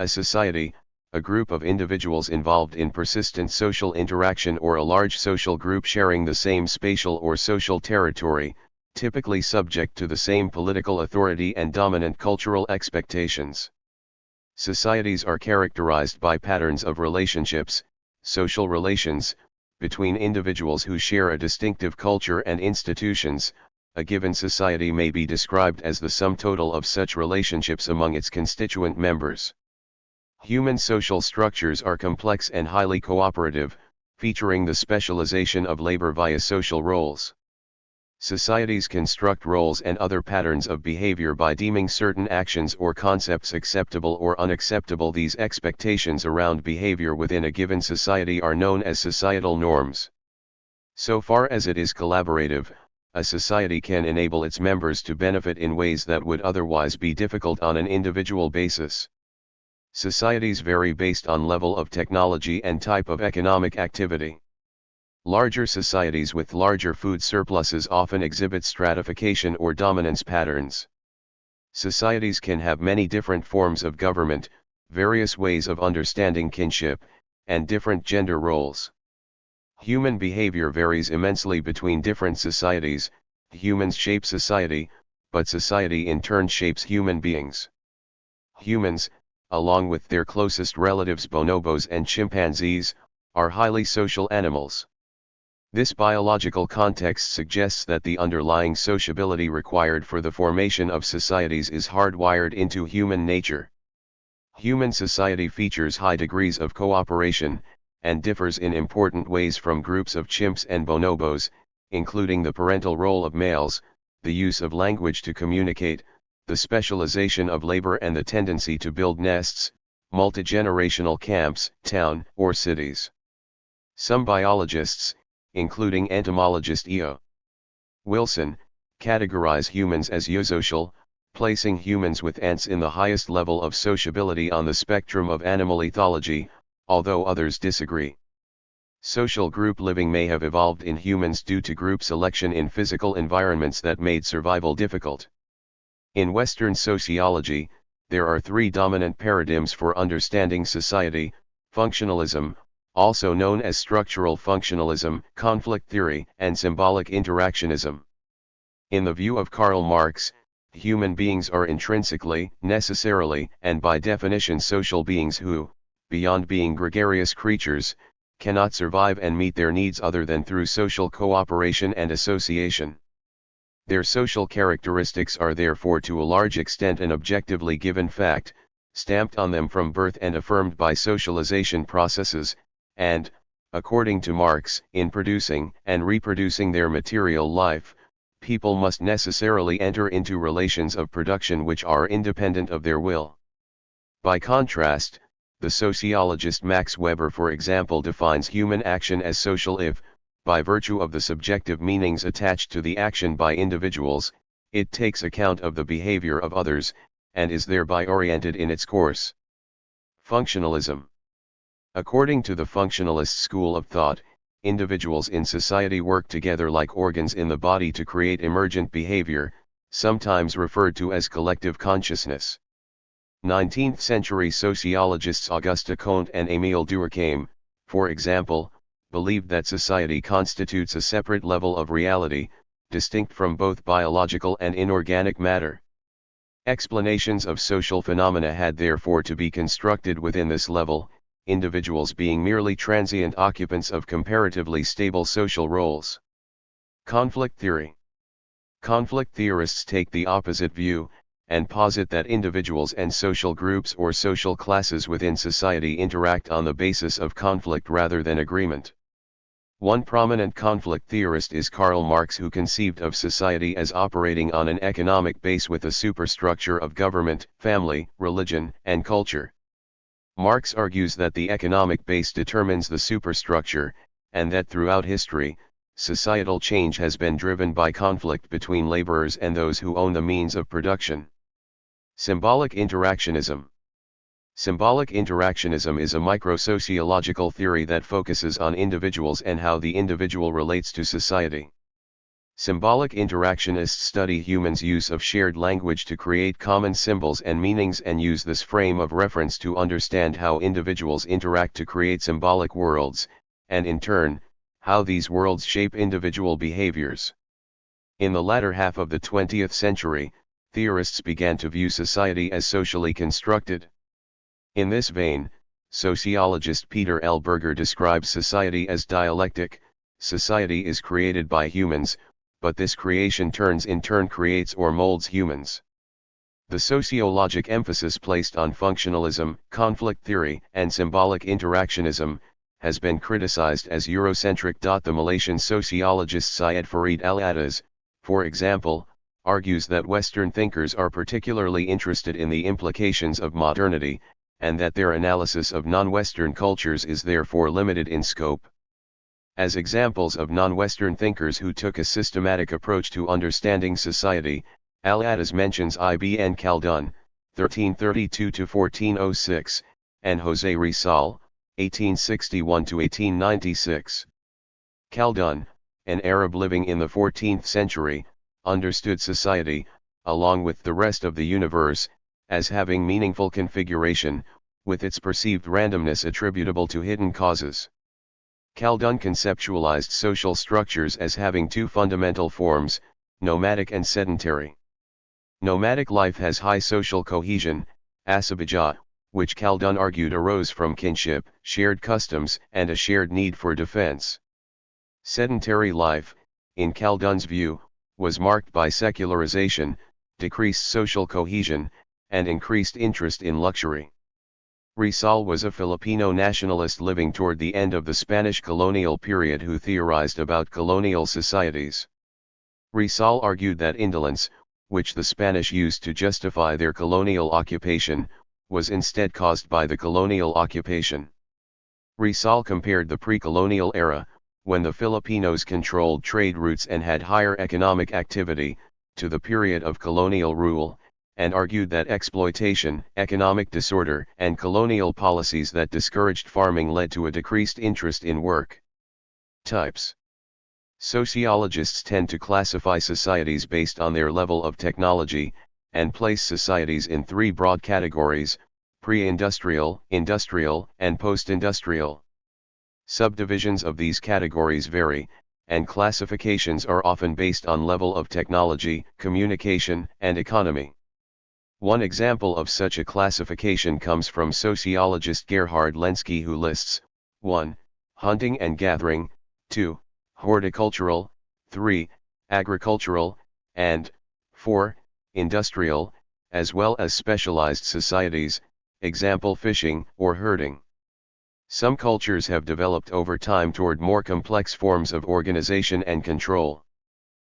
A society, a group of individuals involved in persistent social interaction or a large social group sharing the same spatial or social territory, typically subject to the same political authority and dominant cultural expectations. Societies are characterized by patterns of relationships, social relations, between individuals who share a distinctive culture and institutions. A given society may be described as the sum total of such relationships among its constituent members. Human social structures are complex and highly cooperative, featuring the specialization of labor via social roles. Societies construct roles and other patterns of behavior by deeming certain actions or concepts acceptable or unacceptable. These expectations around behavior within a given society are known as societal norms. So far as it is collaborative, a society can enable its members to benefit in ways that would otherwise be difficult on an individual basis. Societies vary based on level of technology and type of economic activity. Larger societies with larger food surpluses often exhibit stratification or dominance patterns. Societies can have many different forms of government, various ways of understanding kinship, and different gender roles. Human behavior varies immensely between different societies. Humans shape society, but society in turn shapes human beings. Humans, along with their closest relatives bonobos and chimpanzees, are highly social animals. This biological context suggests that the underlying sociability required for the formation of societies is hardwired into human nature. Human society features high degrees of cooperation, and differs in important ways from groups of chimps and bonobos, including the parental role of males, the use of language to communicate, the specialization of labor and the tendency to build nests, multigenerational camps, town, or cities. Some biologists, including entomologist E.O. Wilson, categorize humans as eusocial, placing humans with ants in the highest level of sociability on the spectrum of animal ethology, although others disagree. Social group living may have evolved in humans due to group selection in physical environments that made survival difficult. In Western sociology, there are three dominant paradigms for understanding society: functionalism, also known as structural functionalism, conflict theory, and symbolic interactionism. In the view of Karl Marx, human beings are intrinsically, necessarily, and by definition social beings who, beyond being gregarious creatures, cannot survive and meet their needs other than through social cooperation and association. Their social characteristics are therefore to a large extent an objectively given fact, stamped on them from birth and affirmed by socialization processes, and, according to Marx, in producing and reproducing their material life, people must necessarily enter into relations of production which are independent of their will. By contrast, the sociologist Max Weber, for example, defines human action as social if, by virtue of the subjective meanings attached to the action by individuals, it takes account of the behavior of others, and is thereby oriented in its course. Functionalism. According to the functionalist school of thought, individuals in society work together like organs in the body to create emergent behavior, sometimes referred to as collective consciousness. 19th-century sociologists Auguste Comte and Émile Durkheim, for example, believed that society constitutes a separate level of reality, distinct from both biological and inorganic matter. Explanations of social phenomena had therefore to be constructed within this level, individuals being merely transient occupants of comparatively stable social roles. Conflict theory. Conflict theorists take the opposite view, and posit that individuals and social groups or social classes within society interact on the basis of conflict rather than agreement. One prominent conflict theorist is Karl Marx, who conceived of society as operating on an economic base with a superstructure of government, family, religion, and culture. Marx argues that the economic base determines the superstructure, and that throughout history, societal change has been driven by conflict between laborers and those who own the means of production. Symbolic interactionism. Symbolic interactionism is a microsociological theory that focuses on individuals and how the individual relates to society. Symbolic interactionists study humans' use of shared language to create common symbols and meanings and use this frame of reference to understand how individuals interact to create symbolic worlds, and in turn, how these worlds shape individual behaviors. In the latter half of the 20th century, theorists began to view society as socially constructed. In this vein, sociologist Peter L. Berger describes society as dialectic. Society is created by humans, but this creation in turn creates or molds humans. The sociologic emphasis placed on functionalism, conflict theory, and symbolic interactionism has been criticized as Eurocentric. The Malaysian sociologist Syed Farid Al-Atas, for example, argues that Western thinkers are particularly interested in the implications of modernity, and that their analysis of non-Western cultures is therefore limited in scope. As examples of non-Western thinkers who took a systematic approach to understanding society, Al-Atas mentions Ibn Khaldun, 1332–1406, and José Rizal, 1861–1896. Khaldun, an Arab living in the 14th century, understood society, along with the rest of the universe, as having meaningful configuration, with its perceived randomness attributable to hidden causes. Khaldun conceptualized social structures as having two fundamental forms, nomadic and sedentary. Nomadic life has high social cohesion, asabija, which Khaldun argued arose from kinship, shared customs, and a shared need for defense. Sedentary life, in Khaldun's view, was marked by secularization, decreased social cohesion, and increased interest in luxury. Rizal was a Filipino nationalist living toward the end of the Spanish colonial period who theorized about colonial societies. Rizal argued that indolence, which the Spanish used to justify their colonial occupation, was instead caused by the colonial occupation. Rizal compared the pre-colonial era, when the Filipinos controlled trade routes and had higher economic activity, to the period of colonial rule, and argued that exploitation, economic disorder, and colonial policies that discouraged farming led to a decreased interest in work. Types. Sociologists tend to classify societies based on their level of technology, and place societies in three broad categories: pre-industrial, industrial, and post-industrial. Subdivisions of these categories vary, and classifications are often based on level of technology, communication, and economy. One example of such a classification comes from sociologist Gerhard Lenski, who lists 1. Hunting and gathering, 2. Horticultural, 3. Agricultural, and 4. Industrial, as well as specialized societies, example fishing or herding. Some cultures have developed over time toward more complex forms of organization and control.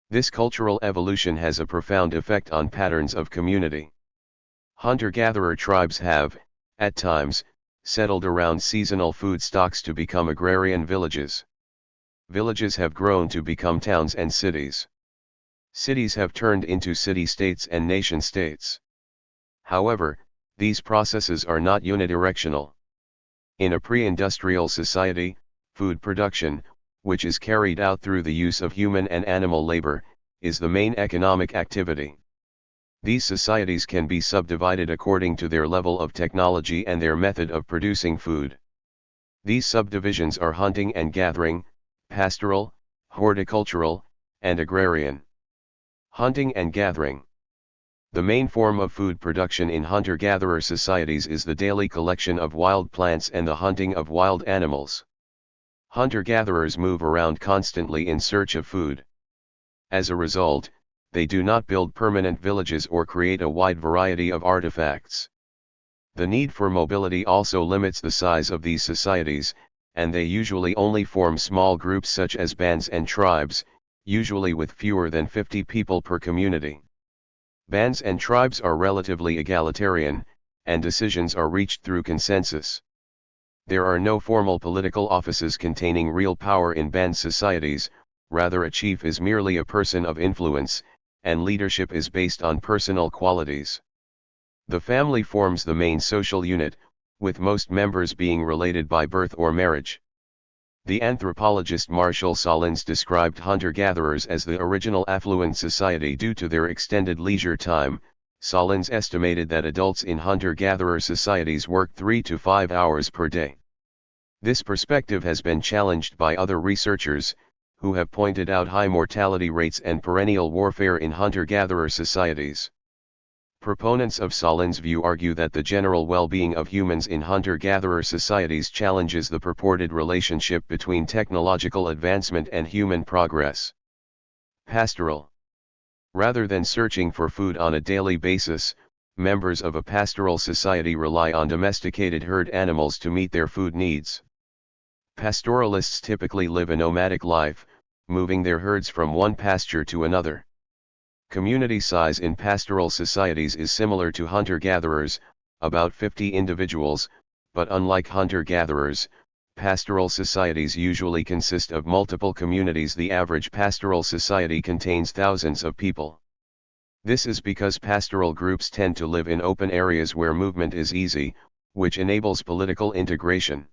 This cultural evolution has a profound effect on patterns of community. Hunter-gatherer tribes have, at times, settled around seasonal food stocks to become agrarian villages. Villages have grown to become towns and cities. Cities have turned into city-states and nation-states. However, these processes are not unidirectional. In a pre-industrial society, food production, which is carried out through the use of human and animal labor, is the main economic activity. These societies can be subdivided according to their level of technology and their method of producing food. These subdivisions are hunting and gathering, pastoral, horticultural, and agrarian. Hunting and gathering. The main form of food production in hunter-gatherer societies is the daily collection of wild plants and the hunting of wild animals. Hunter-gatherers move around constantly in search of food. As a result, they do not build permanent villages or create a wide variety of artifacts. The need for mobility also limits the size of these societies, and they usually only form small groups such as bands and tribes, usually with fewer than 50 people per community. Bands and tribes are relatively egalitarian, and decisions are reached through consensus. There are no formal political offices containing real power in band societies, rather a chief is merely a person of influence, and leadership is based on personal qualities. The family forms the main social unit, with most members being related by birth or marriage. The anthropologist Marshall Solins described hunter-gatherers as the original affluent society due to their extended leisure time. Solins estimated that adults in hunter-gatherer societies worked 3 to 5 hours per day. This perspective has been challenged by other researchers, who have pointed out high mortality rates and perennial warfare in hunter-gatherer societies. Proponents of Solins' view argue that the general well-being of humans in hunter-gatherer societies challenges the purported relationship between technological advancement and human progress. Pastoral. Rather than searching for food on a daily basis, members of a pastoral society rely on domesticated herd animals to meet their food needs. Pastoralists typically live a nomadic life, moving their herds from one pasture to another. Community size in pastoral societies is similar to hunter-gatherers, about 50 individuals, but unlike hunter-gatherers, pastoral societies usually consist of multiple communities. The average pastoral society contains thousands of people. This is because pastoral groups tend to live in open areas where movement is easy, which enables political integration.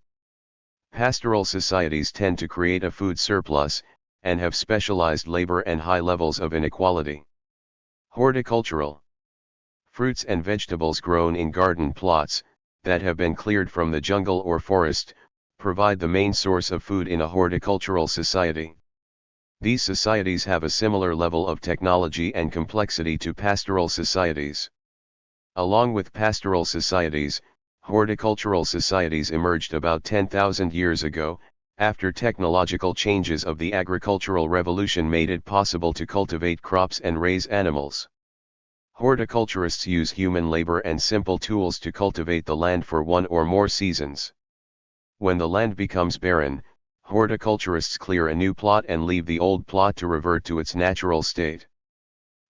Pastoral societies tend to create a food surplus, and have specialized labor and high levels of inequality. Horticultural. Fruits and vegetables grown in garden plots, that have been cleared from the jungle or forest, provide the main source of food in a horticultural society. These societies have a similar level of technology and complexity to pastoral societies. Along with pastoral societies, horticultural societies emerged about 10,000 years ago, after technological changes of the agricultural revolution made it possible to cultivate crops and raise animals. Horticulturists use human labor and simple tools to cultivate the land for one or more seasons. When the land becomes barren, horticulturists clear a new plot and leave the old plot to revert to its natural state.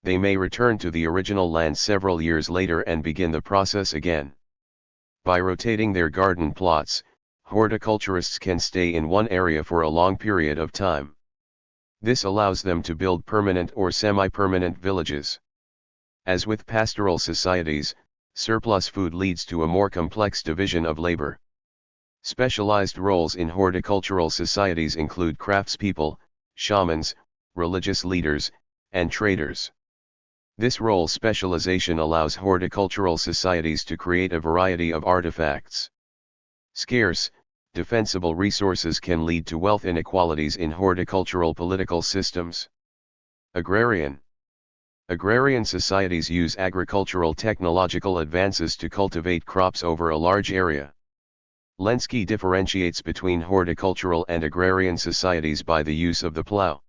They may return to the original land several years later and begin the process again. By rotating their garden plots, horticulturists can stay in one area for a long period of time. This allows them to build permanent or semi-permanent villages. As with pastoral societies, surplus food leads to a more complex division of labor. Specialized roles in horticultural societies include craftspeople, shamans, religious leaders, and traders. This role specialization allows horticultural societies to create a variety of artifacts. Scarce, defensible resources can lead to wealth inequalities in horticultural political systems. Agrarian. Agrarian societies use agricultural technological advances to cultivate crops over a large area. Lenski differentiates between horticultural and agrarian societies by the use of the plow.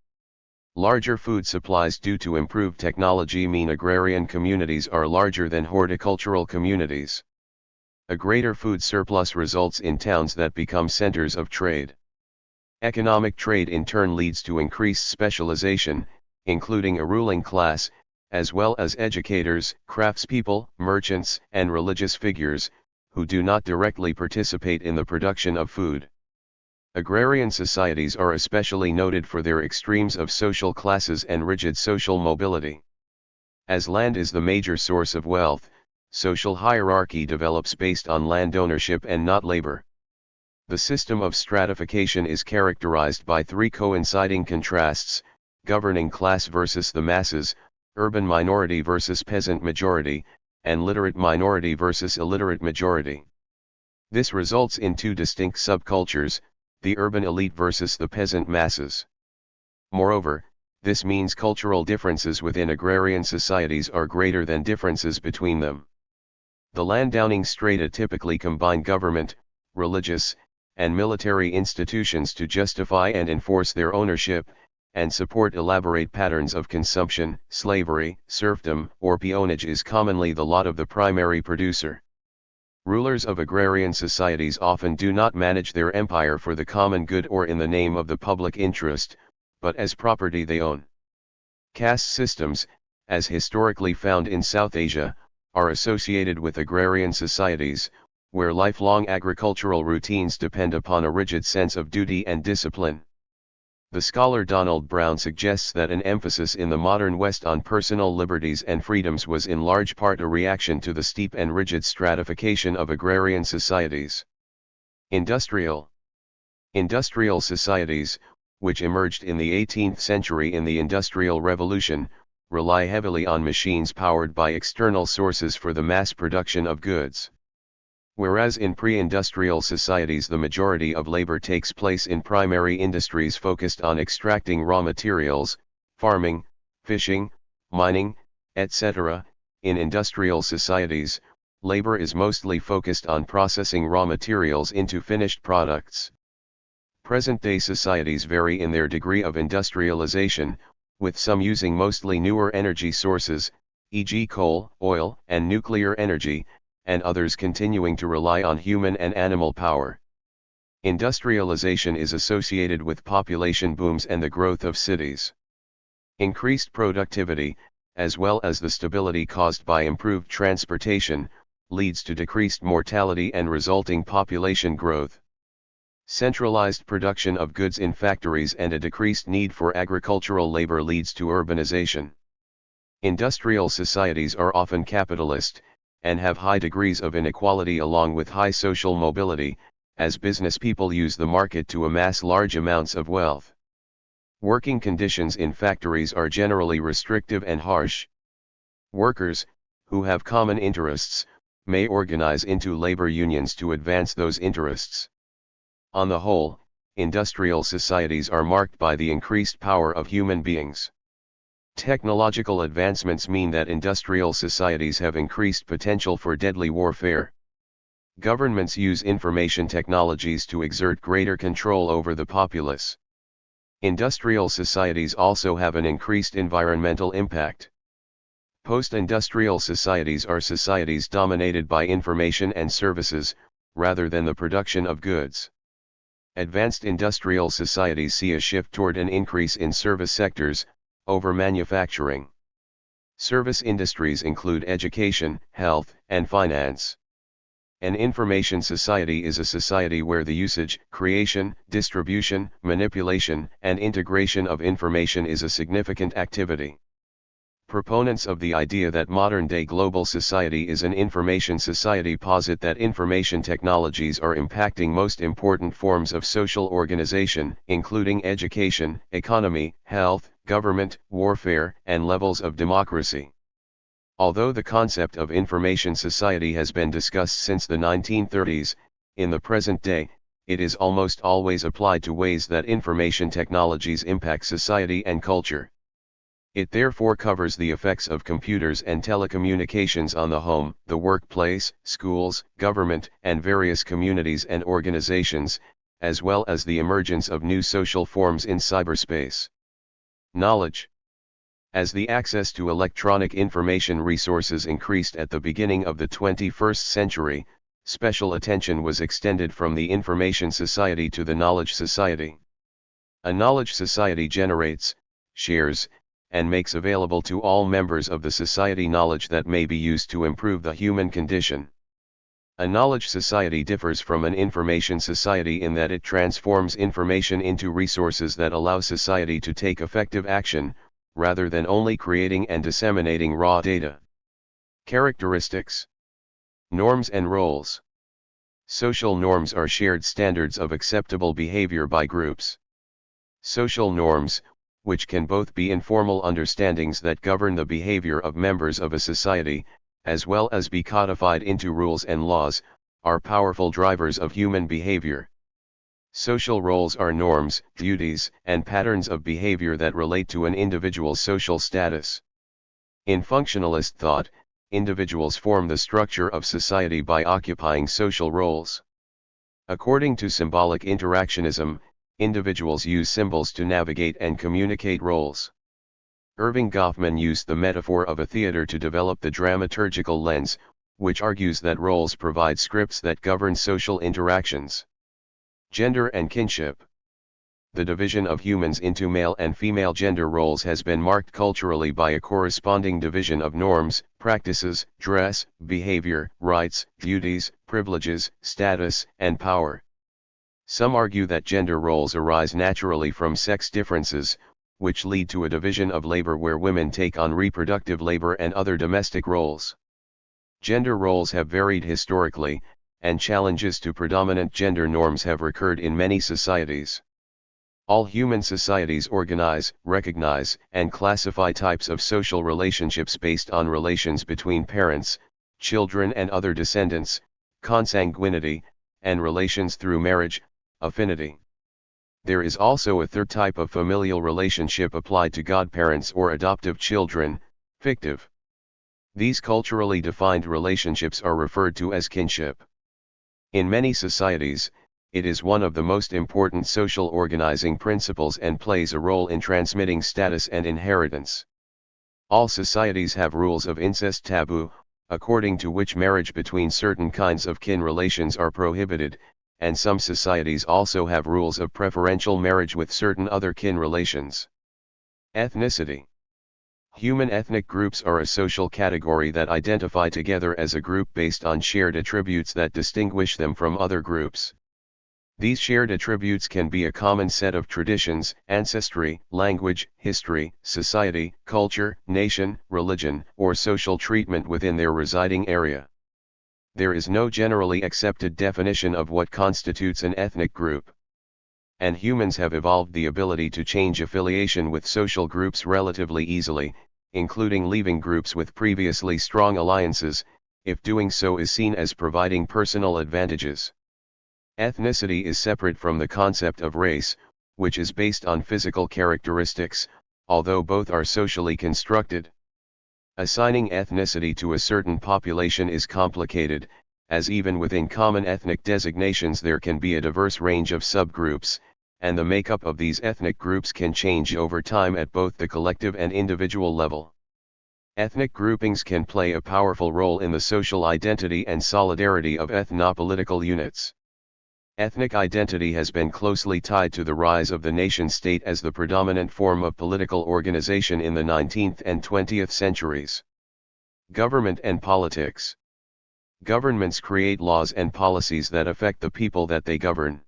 Larger food supplies due to improved technology mean agrarian communities are larger than horticultural communities. A greater food surplus results in towns that become centers of trade. Economic trade in turn leads to increased specialization, including a ruling class, as well as educators, craftspeople, merchants, and religious figures, who do not directly participate in the production of food. Agrarian societies are especially noted for their extremes of social classes and rigid social mobility. As land is the major source of wealth, social hierarchy develops based on land ownership and not labor. The system of stratification is characterized by three coinciding contrasts: governing class versus the masses, urban minority versus peasant majority, and literate minority versus illiterate majority. This results in two distinct subcultures, the urban elite versus the peasant masses. Moreover, this means cultural differences within agrarian societies are greater than differences between them. The landowning strata typically combine government, religious, and military institutions to justify and enforce their ownership, and support elaborate patterns of consumption. Slavery, serfdom, or peonage is commonly the lot of the primary producer. Rulers of agrarian societies often do not manage their empire for the common good or in the name of the public interest, but as property they own. Caste systems, as historically found in South Asia, are associated with agrarian societies, where lifelong agricultural routines depend upon a rigid sense of duty and discipline. The scholar Donald Brown suggests that an emphasis in the modern West on personal liberties and freedoms was in large part a reaction to the steep and rigid stratification of agrarian societies. Industrial. Industrial societies, which emerged in the 18th century in the Industrial Revolution, rely heavily on machines powered by external sources for the mass production of goods. Whereas in pre-industrial societies the majority of labor takes place in primary industries focused on extracting raw materials, farming, fishing, mining, etc., in industrial societies, labor is mostly focused on processing raw materials into finished products. Present-day societies vary in their degree of industrialization, with some using mostly newer energy sources, e.g. coal, oil, and nuclear energy, and others continuing to rely on human and animal power. Industrialization is associated with population booms and the growth of cities. Increased productivity, as well as the stability caused by improved transportation, leads to decreased mortality and resulting population growth. Centralized production of goods in factories and a decreased need for agricultural labor leads to urbanization. Industrial societies are often capitalist, and have high degrees of inequality along with high social mobility, as business people use the market to amass large amounts of wealth. Working conditions in factories are generally restrictive and harsh. Workers, who have common interests, may organize into labor unions to advance those interests. On the whole, industrial societies are marked by the increased power of human beings. Technological advancements mean that industrial societies have increased potential for deadly warfare. Governments use information technologies to exert greater control over the populace. Industrial societies also have an increased environmental impact. Post-industrial societies are societies dominated by information and services, rather than the production of goods. Advanced industrial societies see a shift toward an increase in service sectors, over manufacturing. Service industries include education, health, and finance. An information society is a society where the usage, creation, distribution, manipulation, and integration of information is a significant activity. Proponents of the idea that modern-day global society is an information society posit that information technologies are impacting most important forms of social organization, including education, economy, health, government, warfare, and levels of democracy. Although the concept of information society has been discussed since the 1930s, in the present day, it is almost always applied to ways that information technologies impact society and culture. It therefore covers the effects of computers and telecommunications on the home, the workplace, schools, government, and various communities and organizations, as well as the emergence of new social forms in cyberspace. Knowledge. As the access to electronic information resources increased at the beginning of the 21st century, special attention was extended from the information society to the knowledge society. A knowledge society generates, shares, and makes available to all members of the society knowledge that may be used to improve the human condition. A knowledge society differs from an information society in that it transforms information into resources that allow society to take effective action, rather than only creating and disseminating raw data. Characteristics. Norms and roles. Social norms are shared standards of acceptable behavior by groups. Social norms, which can both be informal understandings that govern the behavior of members of a society, as well as be codified into rules and laws, are powerful drivers of human behavior. Social roles are norms, duties, and patterns of behavior that relate to an individual's social status. In functionalist thought, individuals form the structure of society by occupying social roles. According to symbolic interactionism, individuals use symbols to navigate and communicate roles. Irving Goffman used the metaphor of a theater to develop the dramaturgical lens, which argues that roles provide scripts that govern social interactions. Gender and kinship. The division of humans into male and female gender roles has been marked culturally by a corresponding division of norms, practices, dress, behavior, rights, duties, privileges, status, and power. Some argue that gender roles arise naturally from sex differences, which lead to a division of labor where women take on reproductive labor and other domestic roles. Gender roles have varied historically, and challenges to predominant gender norms have recurred in many societies. All human societies organize, recognize, and classify types of social relationships based on relations between parents, children and other descendants, consanguinity, and relations through marriage, affinity. There is also a third type of familial relationship applied to godparents or adoptive children, fictive. These culturally defined relationships are referred to as kinship. In many societies, it is one of the most important social organizing principles and plays a role in transmitting status and inheritance. All societies have rules of incest taboo, according to which marriage between certain kinds of kin relations are prohibited, and some societies also have rules of preferential marriage with certain other kin relations. Ethnicity. Human ethnic groups are a social category that identify together as a group based on shared attributes that distinguish them from other groups. These shared attributes can be a common set of traditions, ancestry, language, history, society, culture, nation, religion, or social treatment within their residing area. There is no generally accepted definition of what constitutes an ethnic group. And humans have evolved the ability to change affiliation with social groups relatively easily, including leaving groups with previously strong alliances, if doing so is seen as providing personal advantages. Ethnicity is separate from the concept of race, which is based on physical characteristics, although both are socially constructed. Assigning ethnicity to a certain population is complicated, as even within common ethnic designations there can be a diverse range of subgroups, and the makeup of these ethnic groups can change over time at both the collective and individual level. Ethnic groupings can play a powerful role in the social identity and solidarity of ethnopolitical units. Ethnic identity has been closely tied to the rise of the nation-state as the predominant form of political organization in the 19th and 20th centuries. Government and politics. Governments create laws and policies that affect the people that they govern.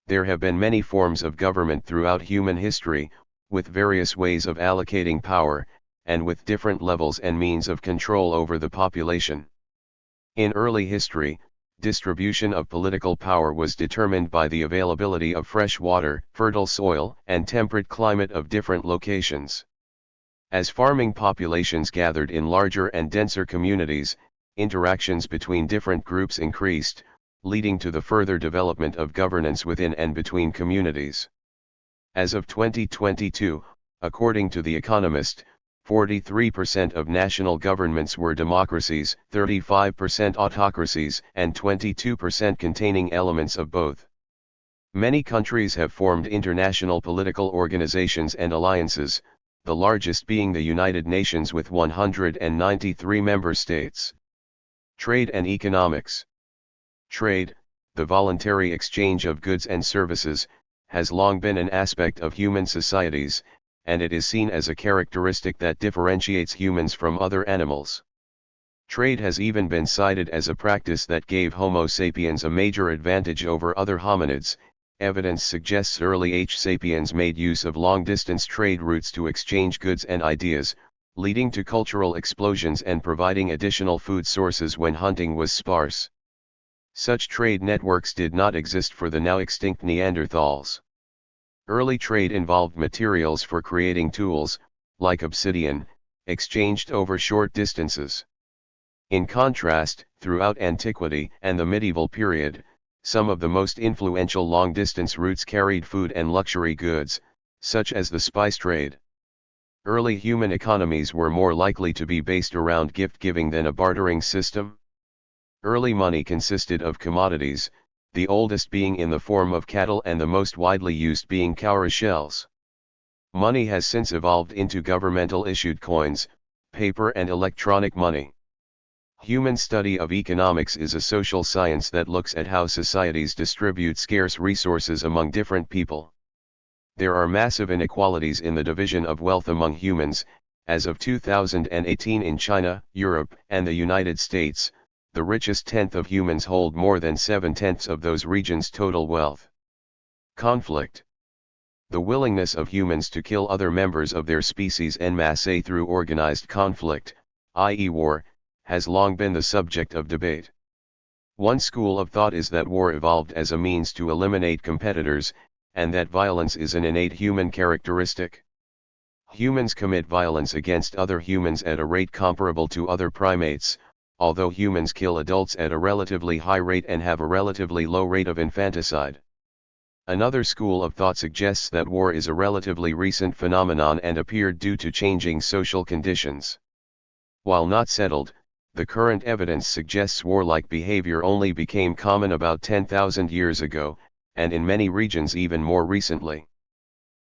There have been many forms of government throughout human history, with various ways of allocating power, and with different levels and means of control over the population. In early history, distribution of political power was determined by the availability of fresh water, fertile soil, and temperate climate of different locations. As farming populations gathered in larger and denser communities, interactions between different groups increased, leading to the further development of governance within and between communities. As of 2022, according to The Economist, 43% of national governments were democracies, 35% autocracies, and 22% containing elements of both. Many countries have formed international political organizations and alliances, the largest being the United Nations with 193 member states. Trade and economics. Trade, the voluntary exchange of goods and services, has long been an aspect of human societies, and it is seen as a characteristic that differentiates humans from other animals. Trade has even been cited as a practice that gave Homo sapiens a major advantage over other hominids. Evidence suggests early H. sapiens made use of long-distance trade routes to exchange goods and ideas, leading to cultural explosions and providing additional food sources when hunting was sparse. Such trade networks did not exist for the now extinct Neanderthals. Early trade involved materials for creating tools, like obsidian, exchanged over short distances. In contrast, throughout antiquity and the medieval period, some of the most influential long-distance routes carried food and luxury goods, such as the spice trade. Early human economies were more likely to be based around gift-giving than a bartering system. Early money consisted of commodities, the oldest being in the form of cattle and the most widely used being cowrie shells. Money has since evolved into governmental-issued coins, paper and electronic money. Human study of economics is a social science that looks at how societies distribute scarce resources among different people. There are massive inequalities in the division of wealth among humans. As of 2018 in China, Europe, and the United States, the richest tenth of humans hold more than 7/10 of those regions' total wealth. Conflict. The willingness of humans to kill other members of their species en masse through organized conflict, i.e. war, has long been the subject of debate. One school of thought is that war evolved as a means to eliminate competitors, and that violence is an innate human characteristic. Humans commit violence against other humans at a rate comparable to other primates, although humans kill adults at a relatively high rate and have a relatively low rate of infanticide. Another school of thought suggests that war is a relatively recent phenomenon and appeared due to changing social conditions. While not settled, the current evidence suggests warlike behavior only became common about 10,000 years ago, and in many regions even more recently.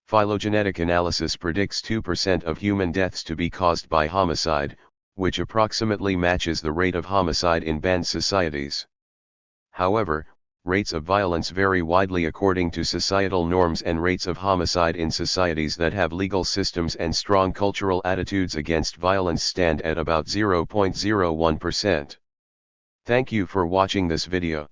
Phylogenetic analysis predicts 2% of human deaths to be caused by homicide, which approximately matches the rate of homicide in banned societies. However, rates of violence vary widely according to societal norms, and rates of homicide in societies that have legal systems and strong cultural attitudes against violence stand at about 0.01%. Thank you for watching this video.